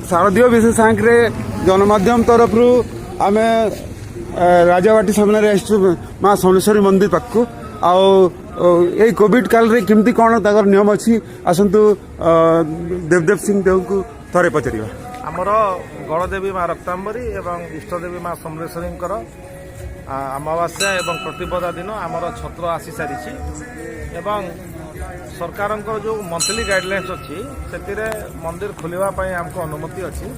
शारदीय विशेष आंकरे जनमाध्यम तरफ आम राजावाटी सामने माँ समलेश्वरी मंदिर पाखु आई कोविड काल रे केमती कौन तर नियम अच्छी आसतु देवदेव सिंह देव को थे पचार आमर गणदेवी माँ रक्तांबरी एवं इष्टदेवी माँ समलेश्वरी अमावास्या एवं प्रतिपदा दिन आमर छत्र आसी सारी एवं सरकार जो मंथली गाइडलाइंस अच्छी से मंदिर खोलने आमको अनुमति अच्छी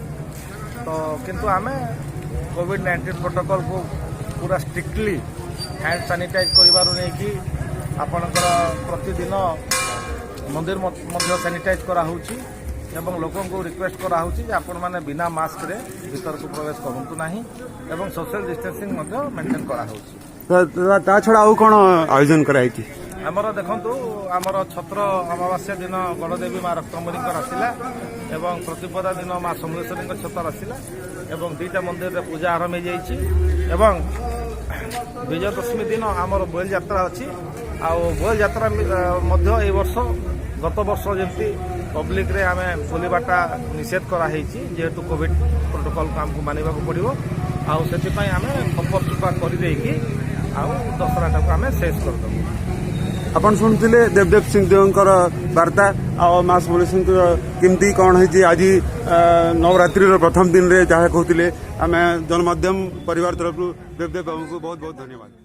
तो किंतु आम कोविड-19 प्रोटोकॉल को पूरा स्ट्रिक्टली हैंड सैनिटाइज करने की आपणकर प्रतिदिन मंदिर सैनिटाइज कराऊँगी एवं लोकों को रिक्वेस्ट कराऊँगी आपण मैंने बिना मास्क रे भीतर को प्रवेश करूँ ना एवं सोशल डिस्टेंसिंग मेंटेन करा छड़ा आउ कौन आयोजन कराई आमर देखु आमर छत्र अमावास्या दिन गणदेवी माँ रक्तंबरी आसला एवं प्रतिपदा दिन माँ समलेश्वरी छत्र आसला एवं दुईटा मंदिर पूजा आरंभ हो एवं विजयदशमी दिन आमर बोल यात्रा अच्छी बोल यात्रा ए वर्ष गत वर्ष जमी पब्लिक रे आम बुलवाटा निषेध कराई जेहेतु कोविड प्रोटोकॉल को आमको मानवा पड़ो आम खपर चुपा करदे दशहरा आम शेष करदेव आपण शुणुले देवदेव सिंह देवकर वार्ता आ माँ समलेश्वरी केमती कौन है आज नवरात्रि प्रथम दिन रे जहाँ कहते आम जनमाध्यम परिवार तरफ देवदेव बाबू को बहुत बहुत धन्यवाद।